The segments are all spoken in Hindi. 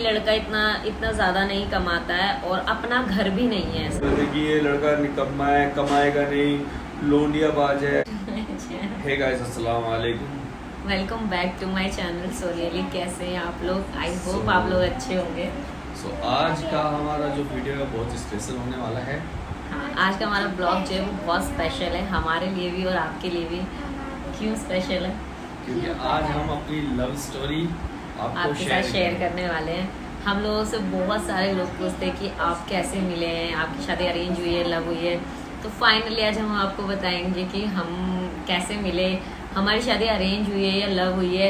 लड़का इतना ज्यादा नहीं कमाता है और अपना घर भी नहीं है। कि ये लड़का निकम्मा है, कमाएगा नहीं, लोंडियाबाज है। हे गाइस, अस्सलाम वालेकुम, welcome back to my channel. So really कैसे हैं आप लोग? आई होप आप लोग अच्छे होंगे। आज का हमारा जो वीडियो है बहुत स्पेशल होने वाला है। हाँ, आज का हमारा ब्लॉग जो है वो बहुत स्पेशल है, हमारे लिए भी और आपके लिए भी। क्यों स्पेशल है? क्योंकि आज हम अपनी लव स्टोरी आपके साथ शेयर करने वाले हैं। हम लोगों से बहुत सारे लोग पूछते हैं कि आप कैसे मिले हैं, आपकी शादी अरेंज हुई है, लव हुई है। तो फाइनली आज हम आपको बताएंगे कि हम कैसे मिले, हमारी शादी अरेंज हुई है या लव हुई है,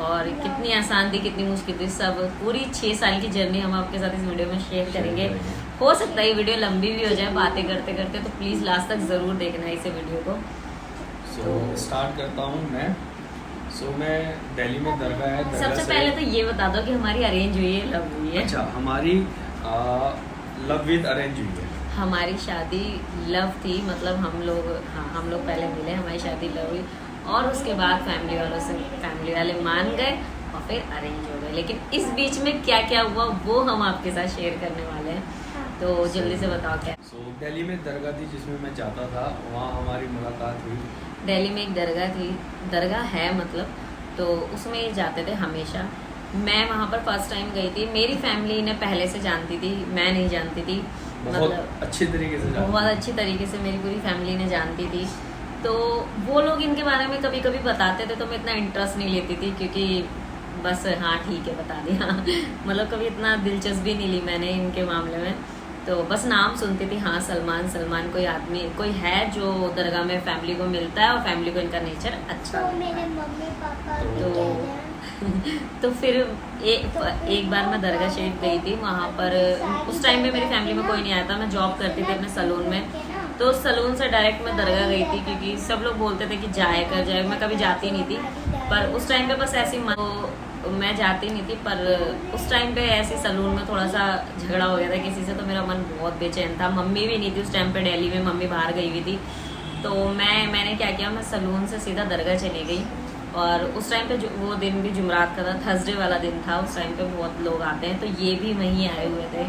और कितनी आसान थी, कितनी मुश्किल थी। सब पूरी 6 साल की जर्नी हम आपके साथ इस वीडियो में शेयर करेंगे। हो सकता है ये वीडियो लंबी भी हो जाए बातें करते करते, तो प्लीज़ लास्ट तक ज़रूर देखना इस वीडियो को। स्टार्ट करता हूँ मैं। मैं दिल्ली में दरगाह है। सबसे पहले तो ये बता दो कि हमारी अरेंज हुई है, लव हुई है? अच्छा, हमारी लव विद अरेंज हुई है। हमारी शादी लव थी, मतलब हम लोग पहले मिले, हमारी शादी लव हुई और उसके बाद फैमिली वाले मान गए और फिर अरेंज हो गए। लेकिन इस बीच में क्या क्या हुआ वो हम आपके साथ शेयर करने वाले हैं, तो जल्दी से बताओ क्या। दिल्ली में दरगाह थी जिसमें मैं जाता था, वहाँ हमारी मुलाकात हुई। दिल्ली में एक दरगाह थी, दरगाह है मतलब, तो उसमें जाते थे हमेशा। मैं वहाँ पर फर्स्ट टाइम गई थी। मेरी फैमिली ने पहले से जानती थी, मैं नहीं जानती थी। बहुत अच्छे तरीके से बहुत अच्छी तरीके से मेरी पूरी फैमिली ने जानती थी। तो वो लोग इनके बारे में कभी कभी बताते थे, तो मैं इतना इंटरेस्ट नहीं लेती थी, क्योंकि बस हाँ ठीक है बता दिया मतलब कभी इतना दिलचस्पी नहीं ली मैंने इनके मामले में। तो बस नाम सुनती थी, हाँ सलमान कोई आदमी कोई है जो दरगाह में फैमिली को मिलता है और फैमिली को इनका नेचर अच्छा तो मेरे मम्मी पापा तो फिर एक बार मैं दरगाह शरीफ गई थी। वहाँ पर उस टाइम में मेरी फैमिली में कोई नहीं आया था, मैं जॉब करती थी अपने सलून में। तो सलून से डायरेक्ट मैं दरगाह गई थी, क्योंकि सब लोग बोलते थे कि जाए, मैं कभी जाती नहीं थी। पर उस टाइम पे बस ऐसी मैं जाती नहीं थी। पर उस टाइम पे ऐसे सलून में थोड़ा सा झगड़ा हो गया था किसी से, तो मेरा मन बहुत बेचैन था। मम्मी भी नहीं थी उस टाइम पे दिल्ली में, मम्मी बाहर गई हुई थी। तो मैंने क्या किया, मैं सलून से सीधा दरगाह चली गई। और उस टाइम पे वो दिन भी जुमरात का था, थर्सडे वाला दिन था। उस टाइम पे बहुत लोग आते हैं, तो ये भी वहीं आए हुए थे।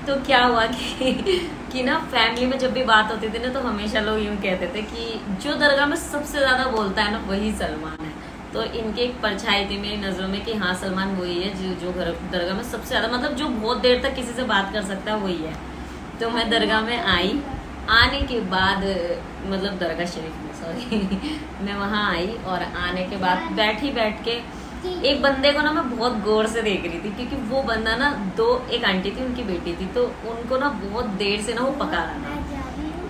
तो क्या हुआ कि ना फैमिली में जब भी बात होती थी ना, तो हमेशा लोग यूँ कहते थे कि जो दरगाह में सबसे ज़्यादा बोलता है ना वही सलमान है। तो इनकी एक परछाई थी मेरी नज़रों में कि हाँ सलमान वही है जो दरगाह में सबसे ज़्यादा, मतलब जो बहुत देर तक किसी से बात कर सकता है वही है। तो मैं दरगाह में आई, आने के बाद मतलब दरगाह शरीफ में सॉरी मैं वहाँ आई और आने के बाद बैठ के एक बंदे को ना मैं बहुत गौर से देख रही थी, क्योंकि वो बंदा ना एक आंटी थी, उनकी बेटी थी, तो उनको ना बहुत देर से ना वो पका रहा था।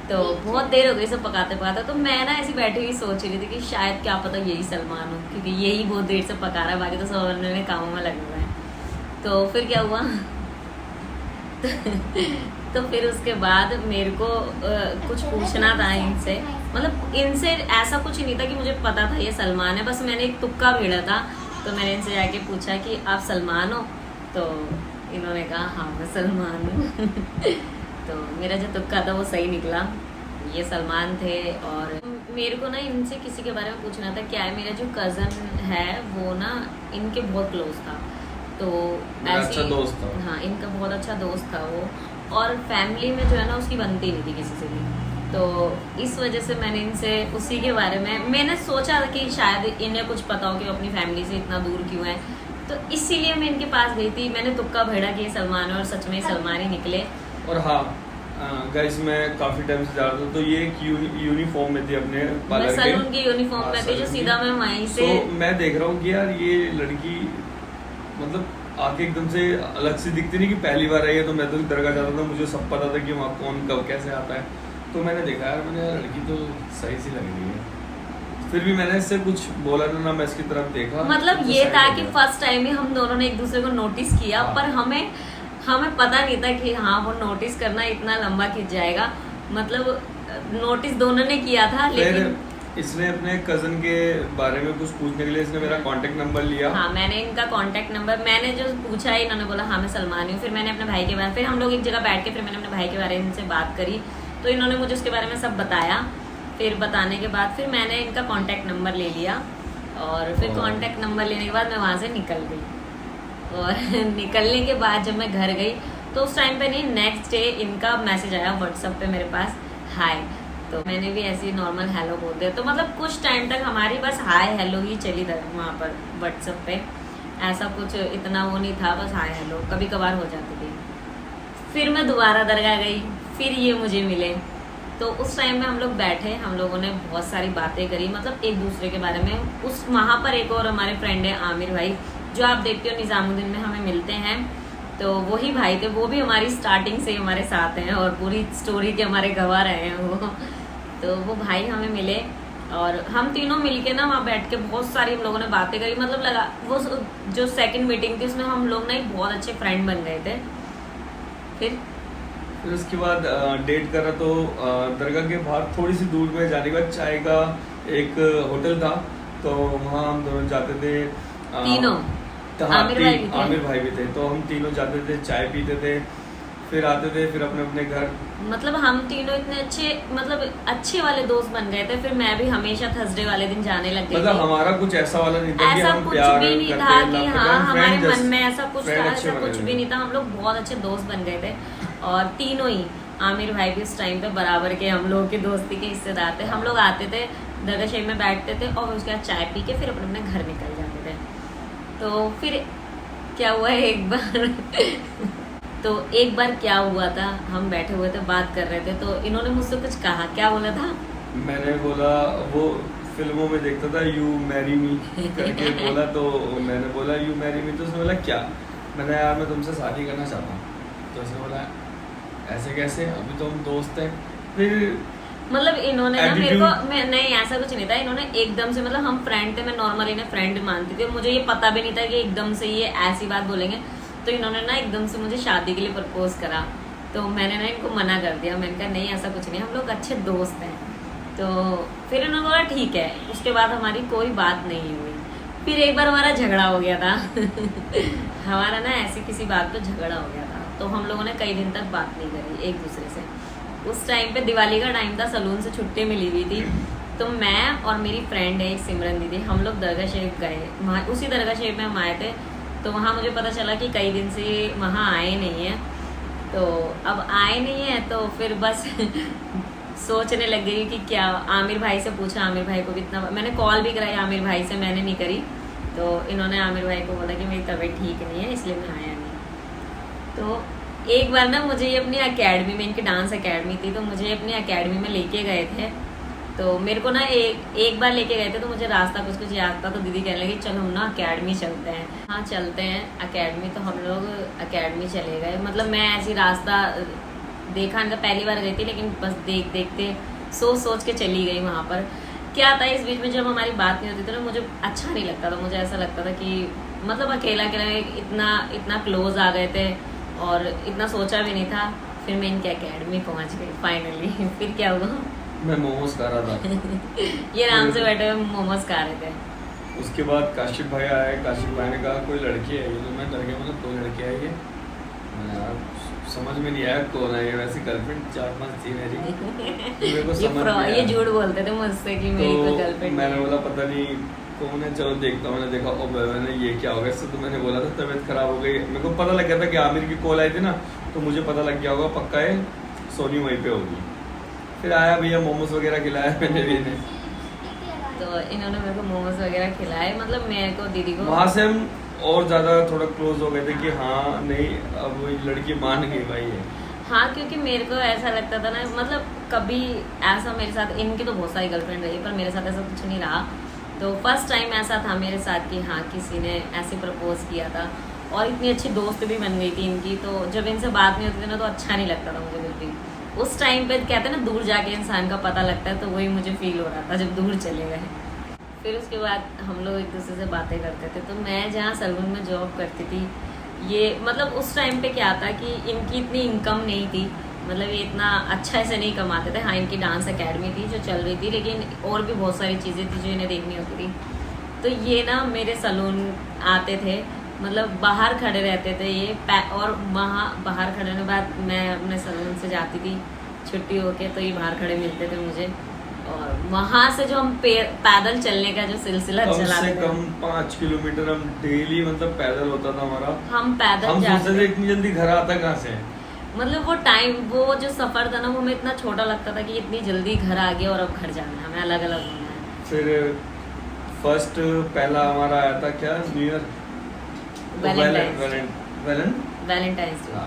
तो बहुत देर हो गई सब पकाते तो मैं ना ऐसी बैठी हुई सोच रही थी कि शायद क्या पता यही सलमान हो, क्योंकि यही बहुत देर से पका रहा है, बाकी तो सब अन्य कामों में लगे हुए हैं। तो फिर क्या हुआ तो फिर उसके बाद मेरे को कुछ पूछना था इनसे, मतलब इनसे ऐसा कुछ नहीं था कि मुझे पता था ये सलमान है, बस मैंने एक तुक्का भिड़ा था। तो मैंने इनसे जाके पूछा कि आप सलमान हो? तो इन्होंने कहा हाँ मैं सलमान हूँ तो मेरा जो तुक्का था वो सही निकला, ये सलमान थे। और मेरे को ना इनसे किसी के बारे में पूछना था। क्या है, मेरा जो कज़न है वो ना इनके बहुत क्लोज था, तो अच्छा दोस्त था। हाँ, इनका बहुत अच्छा दोस्त था वो, और फैमिली में जो है ना उसकी बनती नहीं थी किसी से भी। तो इस वजह से मैंने इनसे उसी के बारे में मैंने सोचा कि शायद इन्हें कुछ पता हो कि वो अपनी फैमिली से इतना दूर क्यों है, तो इसीलिए मैं इनके पास गई थी। मैंने तुक्का भेड़ा कि ये सलमान है, और सच में सलमान ही निकले। और हाँ गाइस, मैं काफी टाइम से जा रहा था, तो ये एक यूनिफॉर्म में थी अपने मैं सलून की यूनिफॉर्म में थी, जो सीधा मैं वहीं से मैं देख रहा हूँ कि यार ये लड़की मतलब आके एकदम से अलग से दिखती नहीं, कि पहली बार आई है। तो मैं तो दरगाह जाता था, मुझे सब पता था कि वहाँ कौन कब कैसे आता है। तो मैंने देखा यार, मैंने यार लड़की तो सही सी लग रही है। फिर भी मैंने इससे कुछ बोला ना मैं इसकी तरफ देखा, मतलब ये था कि फर्स्ट टाइम ही हम दोनों ने एक दूसरे को नोटिस किया। हाँ। पर हमें पता नहीं था कि हाँ वो नोटिस करना इतना लंबा खिंच जाएगा। मतलब नोटिस दोनों ने किया था, लेकिन इसने अपने कजन के बारे में कुछ पूछने के लिए इसने मेरा कांटेक्ट नंबर लिया। हाँ, मैंने इनका कांटेक्ट नंबर मैंने जो पूछा, इन्होंने बोला हाँ मैं सलमान हूँ। फिर मैंने अपने भाई के बारे, फिर हम लोग एक जगह बैठ के फिर मैंने अपने भाई के बारे में इनसे बात करी, तो इन्होंने मुझे उसके बारे में सब बताया। फिर बताने के बाद फिर मैंने इनका कांटेक्ट नंबर ले लिया, और फिर कांटेक्ट नंबर लेने के बाद मैं वहाँ से निकल गई। और निकलने के बाद जब मैं घर गई तो उस टाइम पे नहीं, नेक्स्ट डे इनका मैसेज आया व्हाट्सएप पे मेरे पास, हाय। तो मैंने भी ऐसे ही नॉर्मल हेलो बोल दिया। तो मतलब कुछ टाइम तक हमारी बस हाय हेलो ही चली वहाँ पर व्हाट्सएप पे, ऐसा कुछ इतना वो नहीं था, बस हाय हेलो कभी कभार हो जाती थी। फिर मैं दोबारा दरगाह गई, फिर ये मुझे मिले। तो उस टाइम में हम लोग बैठे, हम लोगों ने बहुत सारी बातें करी, मतलब एक दूसरे के बारे में। उस वहाँ पर एक और हमारे फ्रेंड है आमिर भाई, जो आप देखते हो निजामुद्दीन में हमें मिलते हैं, तो वही भाई थे। वो भी हमारी स्टार्टिंग से हमारे साथ हैं और पूरी स्टोरी के हमारे गवाह रहे हैं वो। तो वो भाई हमें मिले और हम तीनों मिलके ना वहाँ बैठ के बहुत सारी हम लोगों ने बातें करी। मतलब लगा वो जो सेकंड मीटिंग थी उसमें हम लोग ना एक बहुत अच्छे फ्रेंड बन गए थे। फिर उसके बाद डेट करा तो दरगाह के बाहर थोड़ी सी दूर में जाने के बाद चाय का एक होटल था, तो वहाँ हम दोनों जाते थे तीनों। आमिर भाई भी थे, तो हम तीनों जाते थे, चाय पीते थे, फिर आते थे, फिर अपने अपने घर। मतलब हम तीनों इतने अच्छे, मतलब अच्छे वाले दोस्त बन गए थे। फिर मैं भी हमेशा थर्सडे वाले दिन जाने लग गई। मतलब हमारा कुछ ऐसा वाला नहीं था कि ऐसा हम कुछ प्यार भी नहीं करते था हैं, कि ना हाँ हम हमारे friend मन में just- ऐसा कुछ friend था, अच्छे ऐसा बने कुछ थे। भी नहीं था। हम लोग बहुत अच्छे दोस्त बन गए थे और तीनों ही, आमिर भाई भी उस टाइम पे बराबर के हम लोगों की दोस्ती के हिस्सेदार थे। हम लोग आते थे दरगाह शरीफ में बैठते थे और उसके बाद चाय पी के फिर अपने अपने घर निकल जाते थे। तो फिर क्या हुआ एक बार तो एक बार क्या हुआ था, हम बैठे हुए थे बात कर रहे थे, तो इन्होंने मुझसे कुछ कहा। क्या बोला था? मैंने बोला, वो फिल्मों में देखता था यू मैरी मी करके बोला, तो मैंने बोला यू मैरी मी, तो उसने बोला क्या? मैंने यार मैं तुमसे शादी करना चाहता हूँ। तो उसने बोला ऐसे कैसे, अभी तो हम दोस्त हैं। फिर मतलब इन्होंने ना मेरे Attitude- को, मैं नहीं ऐसा कुछ नहीं था, इन्होंने एकदम से, मतलब हम फ्रेंड थे, मैं नॉर्मली इन्हें फ्रेंड मानती थी, मुझे ये पता भी नहीं था कि एकदम से ये ऐसी बात बोलेंगे। तो इन्होंने ना एकदम से मुझे शादी के लिए प्रपोज करा, तो मैंने ना इनको मना कर दिया। मैंने कहा नहीं ऐसा कुछ नहीं, हम लोग अच्छे दोस्त हैं। तो फिर इन्होंने बोला ठीक है। उसके बाद हमारी कोई बात नहीं हुई। फिर एक बार हमारा झगड़ा हो गया था हमारा ना ऐसी किसी बात पे झगड़ा हो गया था, तो हम लोगों ने कई दिन तक बात नहीं करी एक दूसरे से। उस टाइम पे दिवाली का टाइम था, सलून से छुट्टी मिली हुई थी, तो मैं और मेरी फ्रेंड है सिमरन दीदी, हम लोग दरगाह शरीफ गए। वहाँ उसी दरगाह शरीफ में हम आए थे, तो वहाँ मुझे पता चला कि कई दिन से वहाँ आए नहीं हैं। तो अब आए नहीं हैं तो फिर बस सोचने लग गई कि क्या। आमिर भाई से पूछा, आमिर भाई को भी इतना, मैंने कॉल भी कराई आमिर भाई से, मैंने नहीं करी। तो इन्होंने आमिर भाई को बोला कि मेरी तबीयत ठीक नहीं है इसलिए मैं आया नहीं। तो एक बार ना मुझे ये अपनी एकेडमी में, इनकी डांस एकेडमी थी, तो मुझे अपनी एकेडमी में लेके गए थे। तो मेरे को ना एक बार लेके गए थे, तो मुझे रास्ता कुछ कुछ याद था, तो दीदी कहने लगी चलो हम ना अकेडमी चलते हैं। हाँ चलते हैं अकेडमी। तो हम लोग अकेडमी चले गए। मतलब मैं ऐसी रास्ता देखा नहीं था, पहली बार गई थी, लेकिन बस देखते सोच के चली गई वहाँ पर। क्या था इस बीच में जब हमारी बात नहीं होती थी ना, मुझे अच्छा नहीं लगता था। मुझे ऐसा लगता था कि मतलब अकेला इतना क्लोज आ गए थे और इतना सोचा भी नहीं था। फिर मैं इनकी अकेडमी पहुँच गई फाइनली। फिर क्या हुआ, मैं मोमोज खा रहा था ये आराम से बैठे हुए मोमोज खा रहे थे। उसके बाद काशिफ भाई आए। काशिफ भाई ने कहा कोई लड़की है, तो मैं डर गया, मतलब 2 लड़के आई है। मैंने यार समझ में नहीं आया कौन है ये, वैसे गर्लफ्रेंड 4-5 थी मेरी। मेरे को समझ नहीं आया। ये झूठ बोलते थे मुझसे कि मेरी कोई तो गर्लफ्रेंड। मैंने बोला पता नहीं कौन है, चलो देखता हूँ। मैंने देखा ओ मैंने ये क्या हो गया इससे, तो मैंने बोला था तबीयत खराब हो गई। मेरे को पता लग गया था कि आमिर की कॉल आई थी ना, तो मुझे पता लग गया होगा पक्का है सोनी वहीं पे होगी। फिर आया भैया, मोमोज वगैरह खिलाया मैंने भी इन्हें। तो इन्होंने मेरे को मोमोज वगैरह खिलाए, मतलब मेरे को दीदी को। वहाँ से हम और ज्यादा थोड़ा क्लोज हो गए थे कि हाँ नहीं अब वो लड़की मान गई भाई है। हाँ क्योंकि मेरे को ऐसा लगता था ना, मतलब कभी ऐसा मेरे साथ, इनकी तो बहुत सारी गर्लफ्रेंड रही पर मेरे साथ ऐसा कुछ नहीं रहा। तो फर्स्ट टाइम ऐसा था मेरे साथ कि हाँ किसी ने ऐसे प्रपोज किया था और इतनी अच्छी दोस्त भी बन गई थी इनकी। तो जब इनसे बात नहीं होती थी ना तो अच्छा नहीं लगता था मुझे बिल्कुल। उस टाइम पे कहते हैं ना दूर जाके इंसान का पता लगता है, तो वही मुझे फील हो रहा था जब दूर चले गए। फिर उसके बाद हम लोग एक दूसरे से बातें करते थे। तो मैं जहाँ सलून में जॉब करती थी, ये मतलब उस टाइम पे क्या था कि इनकी इतनी इनकम नहीं थी, मतलब ये इतना अच्छा ऐसे नहीं कमाते थे। हाँ इनकी डांस एकेडमी थी जो चल रही थी, लेकिन और भी बहुत सारी चीज़ें थी जो इन्हें देखनी होती थी। तो ये ना मेरे सलून आते थे, मतलब बाहर खड़े रहते थे ये, और वहाँ बाहर खड़े होने के बाद मैं अपने सलून से जाती थी छुट्टी होके, तो ये बाहर खड़े मिलते थे मुझे। और वहां से जो हम पैदल चलने का जो सिलसिला कम चला से कम 5 किलोमीटर हम डेली मतलब पैदल होता था हमारा। हम पैदल हम सोचते थे जाते इतनी जल्दी घर आता कहाँ से है। मतलब वो टाइम, वो जो सफर था ना, वो हमें इतना छोटा लगता था कि इतनी जल्दी घर आ गया और अब घर जाना है, हमें अलग अलग होना है। फिर फर्स्ट पहला हमारा आया था क्या, न्यू ईयर, वैलेंटाइंस डे।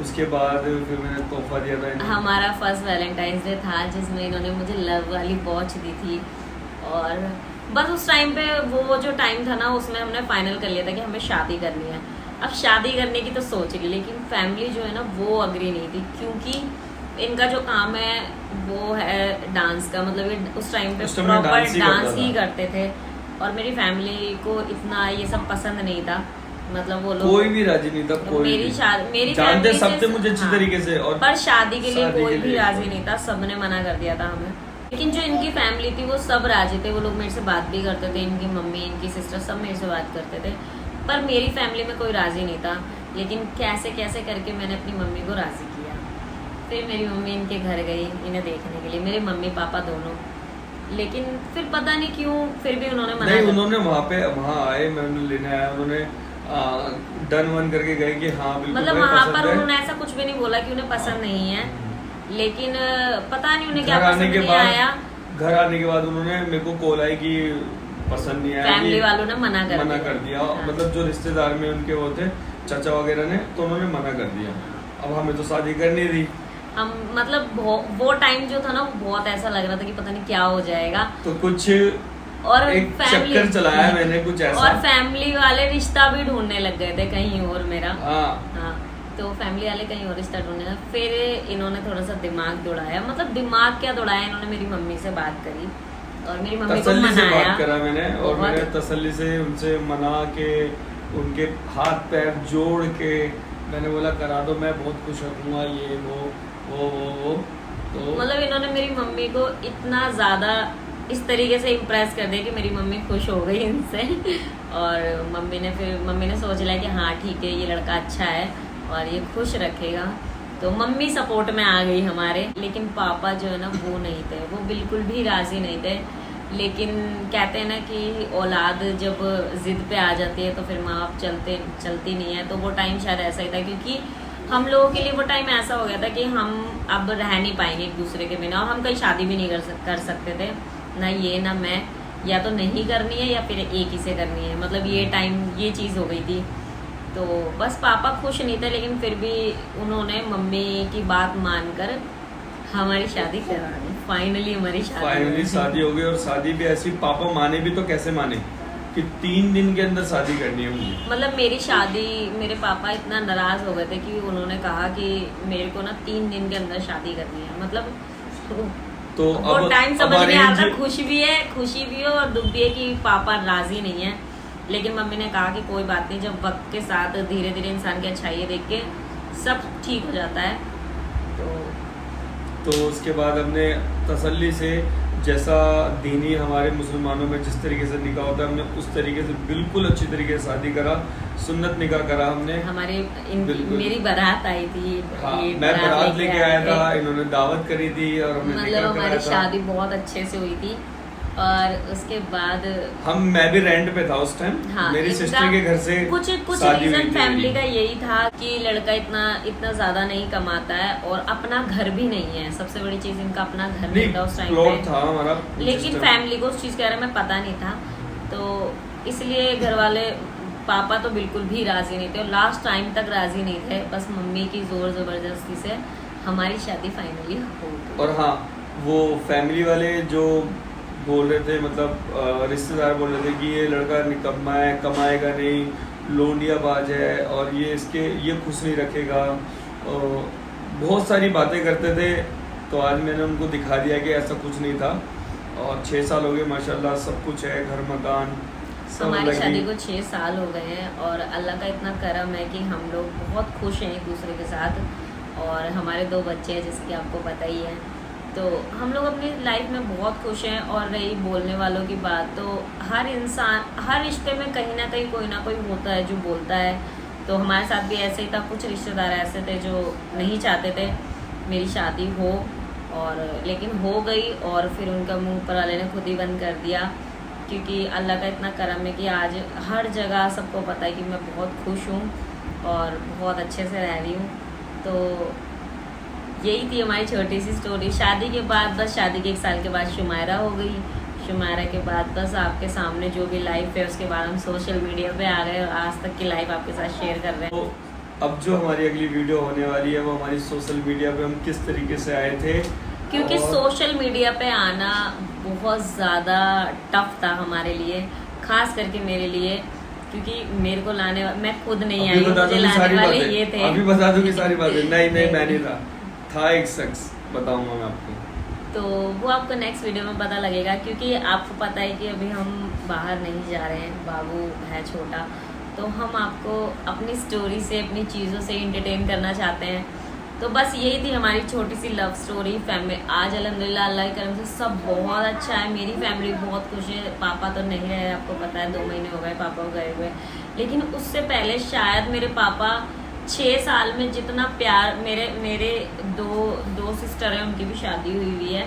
उसके बाद फिर मैंने तोहफा दिया था इन्हें। हमारा फर्स्ट वैलेंटाइंस डे था जिसमें इन्होंने मुझे लव वाली वॉच दी थी। और बस उस टाइम पे वो जो टाइम था ना, उसमें हमने फाइनल कर लिया था कि हमें शादी करनी है। अब शादी करने की तो सोच ली, लेकिन फैमिली जो है ना वो अग्री नहीं थी, क्योंकि इनका जो काम है वो है डांस का। मतलब ये उस टाइम पे प्रॉपर डांस ही करते थे और मेरी फैमिली को इतना ये सब पसंद नहीं था। मतलब वो लोग कोई भी राजी नहीं था, कोई मेरी जानते फैमिली सब थे से मुझे अच्छी हाँ, तरीके से, और पर शादी के लिए कोई भी राजी कोई नहीं था, सबने मना कर दिया था हमें। लेकिन जो इनकी फैमिली थी वो सब राजी थे, वो लोग मेरे से बात भी करते थे, इनकी मम्मी इनकी सिस्टर सब मेरे से बात करते थे। पर मेरी फैमिली में कोई राजी नहीं था। लेकिन कैसे कैसे करके मैंने अपनी मम्मी को राजी किया। फिर मेरी मम्मी इनके घर गई इन्हें देखने के लिए, मेरे मम्मी पापा दोनों। लेकिन फिर पता नहीं क्यों फिर भी उन्होंने मना नहीं, उन्होंने वहाँ आए, मैं उन्हें लेने आया, उन्होंने डन वन करके गए कि हाँ बिल्कुल मतलब वहाँ पर उन्होंने ऐसा कुछ भी नहीं बोला कि उन्हें पसंद नहीं है। लेकिन पता नहीं उन्हें क्या पसंद नहीं आया। घर आने के बाद उन्होंने मेरे को कॉल आई कि पसंद नहीं आया, फैमिली वालों ने मना कर दिया। हाँ। मतलब जो रिश्तेदार में उनके वो थे चाचा वगैरह ने, तो उन्होंने मना कर दिया। अब हमें तो शादी करनी थी। हम मतलब वो टाइम जो था ना वो बहुत ऐसा लग रहा था कि पता नहीं क्या हो जाएगा। तो कुछ और एक चक्कर चलाया मैंने कुछ ऐसा, और फैमिली वाले रिश्ता भी ढूंढने लग गए थे कहीं और मेरा। हाँ, तो फैमिली वाले कहीं और रिश्ता ढूंढने लगे। फिर इन्होंने थोड़ा सा दिमाग दौड़ाया, मतलब दिमाग क्या दौड़ाया, इन्होंने मेरी मम्मी से बात करी और मेरी मम्मी को तसल्ली से मनाया। बात करा मैंने, और मैंने तसल्ली से उनसे मना के उनके हाथ पैर जोड़ के मैंने बोला करा दो, मैं बहुत खुश रहूँगा, ये वो तो मतलब इन्होंने मेरी मम्मी को इतना ज़्यादा इस तरीके से इम्प्रेस कर दिया कि मेरी मम्मी खुश हो गई इनसे। और मम्मी ने सोच लिया कि हाँ ठीक है, ये लड़का अच्छा है और ये खुश रखेगा। तो मम्मी सपोर्ट में आ गई हमारे। लेकिन पापा जो है ना वो नहीं थे, वो बिल्कुल भी राजी नहीं थे। लेकिन कहते हैं ना कि औलाद जब जिद पे आ जाती है तो फिर माँ बाप चलती नहीं है। तो वो टाइम शायद ऐसा ही था, क्योंकि हम लोगों के लिए वो टाइम ऐसा हो गया था कि हम अब रह नहीं पाएंगे एक दूसरे के बिना, और हम कहीं शादी भी नहीं कर सकते थे, ना ये ना मैं, या तो नहीं करनी है या फिर एक ही से करनी है। मतलब ये टाइम ये चीज़ हो गई थी। तो बस पापा खुश नहीं थे, लेकिन फिर भी उन्होंने मम्मी की बात मानकर हमारी शादी करा दी। फाइनली हमारी शादी हो गई। और शादी भी ऐसी, पापा माने भी तो कैसे माने कि 3 दिन के अंदर शादी करनी है मुझे। मतलब मेरी शादी, मेरे पापा इतना नाराज हो गए थे कि उन्होंने कहा कि मेरे को ना 3 दिन के अंदर शादी करनी है। मतलब तो वो टाइम समझ में आता, खुशी भी है और दुख भी है कि पापा राजी नहीं है। लेकिन मम्मी ने कहा कि कोई बात नहीं, जब वक्त के साथ धीरे धीरे इंसान की अच्छाई देख के सब ठीक हो जाता है। तो उसके बाद हमने तसल्ली से, जैसा दीनी हमारे मुसलमानों में जिस तरीके से निकाह होता है, हमने उस तरीके से बिल्कुल अच्छी तरीके से शादी करा, सुन्नत निकाह करा हमने। मेरी बारात आई थी। हाँ, मैं बारात लेके आया था, इन्होंने दावत करी थी और हमने मतलब हमारी शादी बहुत अच्छे से हुई थी। और उसके बाद मैं भी रेंट पे था उस टाइम। हाँ, मेरी सिस्टर के घर से कुछ रीजन फैमिली का यही था कि लड़का इतना ज्यादा नहीं कमाता है और अपना घर भी नहीं है। सबसे बड़ी चीज इनका अपना घर नहीं था उस टाइम पे, था हमारा। लेकिन फैमिली को उस चीज के बारे में पता नहीं था, तो इसलिए घर वाले, पापा तो बिल्कुल भी राजी नहीं थे और लास्ट टाइम तक राजी नहीं थे। बस मम्मी की जोर जबरदस्ती से हमारी शादी फाइनली हो गई। और हाँ, वो फैमिली वाले जो बोल रहे थे, मतलब रिश्तेदार बोल रहे थे कि ये लड़का निकम्मा है, कमाएगा नहीं, लोंडियाबाज है और ये खुश नहीं रखेगा, बहुत सारी बातें करते थे। तो आज मैंने उनको दिखा दिया कि ऐसा कुछ नहीं था। और 6 साल हो गए माशाल्लाह, सब कुछ है, घर मकान सब। हमारी शादी को 6 साल हो गए हैं और अल्लाह का इतना करम है कि हम लोग बहुत खुश हैं एक दूसरे के साथ। और हमारे 2 बच्चे हैं जिसकी आपको पता ही है। तो हम लोग अपनी लाइफ में बहुत खुश हैं। और रही बोलने वालों की बात, तो हर इंसान, हर रिश्ते में कहीं ना कहीं कोई ना कोई होता है जो बोलता है। तो हमारे साथ भी ऐसे ही था। कुछ रिश्तेदार ऐसे थे जो नहीं चाहते थे मेरी शादी हो, और लेकिन हो गई, और फिर उनका मुंह ऊपर वाले ने खुद ही बंद कर दिया, क्योंकि अल्लाह का इतना करम है कि आज हर जगह सबको पता है कि मैं बहुत खुश हूँ और बहुत अच्छे से रह रही हूँ। तो यही थी हमारी छोटी सी स्टोरी। शादी के बाद बस, शादी के 1 साल के बाद शुमायरा हो गई। शुमायरा के बाद बस आपके सामने जो भी लाइफ है, उसके बाद हम सोशल मीडिया पे आ गए और आज तक की लाइफ आपके साथ शेयर कर रहे हैं। तो अब जो हमारी अगली वीडियो होने वाली है वो हमारी सोशल मीडिया पे हम किस तरीके से आए थे, क्योंकि और सोशल मीडिया पे आना बहुत ज़्यादा टफ था हमारे लिए, खास करके मेरे लिए, क्योंकि मेरे को लाने मैं खुद नहीं आई, मुझे लाने वाले ये थे। अभी बता दूंगी सारी बातें। नहीं मैं नहीं था एक शख्स, बताऊंगा मैं आपको। तो वो आपको नेक्स्ट वीडियो में पता लगेगा, क्योंकि आपको पता है कि अभी हम बाहर नहीं जा रहे हैं, बाबू है छोटा, तो हम आपको अपनी स्टोरी से, अपनी चीज़ों से इंटरटेन करना चाहते हैं। तो बस यही थी हमारी छोटी सी लव स्टोरी। फैमिली आज अल्हम्दुलिल्लाह अल्लाह के करम से सब बहुत अच्छा है, मेरी फैमिली बहुत खुश है। पापा तो नहीं रहे, आपको पता है 2 महीने हो गए पापा को गए हुए, लेकिन उससे पहले शायद मेरे पापा 6 साल में जितना प्यार, मेरे दो सिस्टर हैं, उनकी भी शादी हुई है,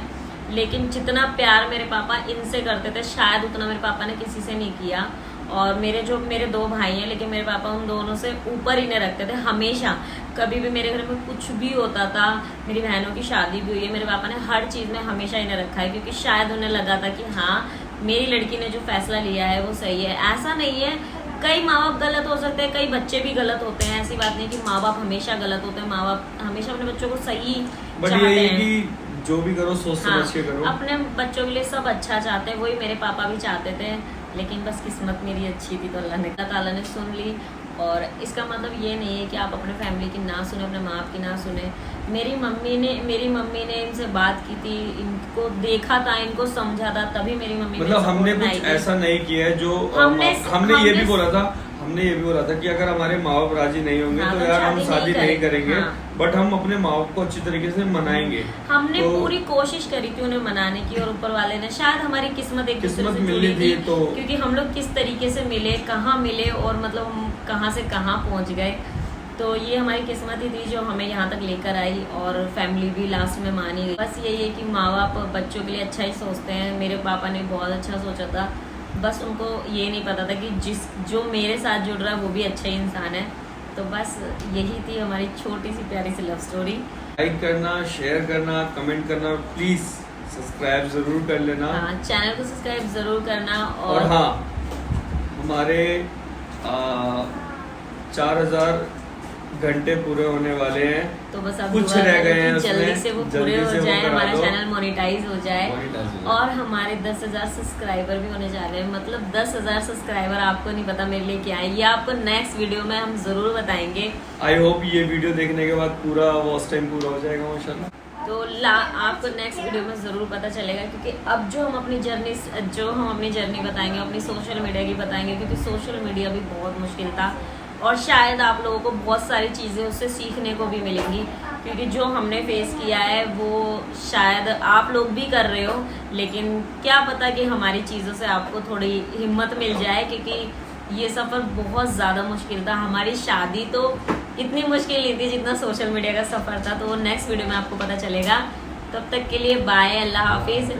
लेकिन जितना प्यार मेरे पापा इनसे करते थे शायद उतना मेरे पापा ने किसी से नहीं किया। और मेरे 2 भाई हैं, लेकिन मेरे पापा उन दोनों से ऊपर ही नहीं रखते थे हमेशा। कभी भी मेरे घर में कुछ भी होता था, मेरी बहनों की शादी भी हुई है, मेरे पापा ने हर चीज़ में हमेशा इन्हें रखा है, क्योंकि शायद उन्हें लगा था कि हाँ मेरी लड़की ने जो फैसला लिया है वो सही है। ऐसा नहीं है, कई माँ बाप गलत हो सकते हैं, कई बच्चे भी गलत होते हैं, ऐसी बात नहीं कि माँ बाप हमेशा गलत होते हैं। माँ बाप हमेशा अपने बच्चों को सही चाहते हैं कि जो भी करो सोच समझ के करो। अपने बच्चों के लिए सब अच्छा चाहते हैं, वही मेरे पापा भी चाहते थे, लेकिन बस किस्मत मेरी अच्छी थी तो अल्लाह ताला ने सुन ली। और इसका मतलब ये नहीं है कि आप अपने फैमिली की ना सुने, अपने माँ बाप की ना सुने। मेरी मम्मी ने इनसे बात की थी, इनको देखा था, इनको समझा था, तभी मेरी मम्मी मतलब हमने कुछ ऐसा नहीं किया है जो हमने ये भी बोला था कि अगर हमारे माँ बाप राजी नहीं होंगे हाँ, तो यार हम शादी नहीं करेंगे। हाँ। बट हम अपने माँ बाप को अच्छी तरीके से मनाएंगे। हमने पूरी कोशिश करी थी उन्हें मनाने की, और ऊपर वाले ने शायद हमारी किस्मत एक दूसरे से मिली जुड़ी थी, तो क्योंकि हम लोग किस तरीके से मिले, कहाँ मिले, और मतलब हम कहाँ से कहाँ पहुँच गए। तो ये हमारी किस्मत ही थी जो हमें यहाँ तक लेकर आई, और फैमिली भी लास्ट में मानी गई। बस यही है कि माँ बाप बच्चों के लिए अच्छा ही सोचते हैं। मेरे पापा ने बहुत अच्छा सोचा था, बस उनको ये नहीं पता था कि जो मेरे साथ जुड़ रहा है वो भी अच्छा ही इंसान है। तो बस यही थी हमारी छोटी सी प्यारी सी लव स्टोरी। लाइक करना, शेयर करना, कमेंट करना, प्लीज सब्सक्राइब जरूर कर लेना। हाँ, चैनल को सब्सक्राइब जरूर करना। और हाँ, हमारे 4000 घंटे पूरे होने वाले हैं, तो बस अब कुछ रह गए हैं, जल्दी से वो पूरे हो जाए, हमारा चैनल मोनेटाइज हो जाए, मोनेटाइज और हमारे 10,000 सब्सक्राइबर भी होने जा रहे हैं। मतलब 10,000 सब्सक्राइबर आपको नहीं पता मेरे लिए क्या है, ये आपको नेक्स्ट वीडियो में हम जरूर बताएंगे। आई होप ये वीडियो देखने के बाद पूरा वॉच टाइम पूरा हो जाएगा माशाल्लाह। तो आपको नेक्स्ट वीडियो में ज़रूर पता चलेगा, क्योंकि अब जो हम अपनी जर्नी बताएंगे, अपनी सोशल मीडिया की बताएंगे, क्योंकि सोशल मीडिया भी बहुत मुश्किल था, और शायद आप लोगों को बहुत सारी चीज़ें उससे सीखने को भी मिलेंगी, क्योंकि जो हमने फेस किया है वो शायद आप लोग भी कर रहे हो, लेकिन क्या पता कि हमारी चीज़ों से आपको थोड़ी हिम्मत मिल जाए, क्योंकि ये सफ़र बहुत ज़्यादा मुश्किल था। हमारी शादी तो इतनी मुश्किल नहीं थी जितना सोशल मीडिया का सफ़र था, तो वो नेक्स्ट वीडियो में आपको पता चलेगा। तब तक के लिए बाय, अल्लाह हाफिज़।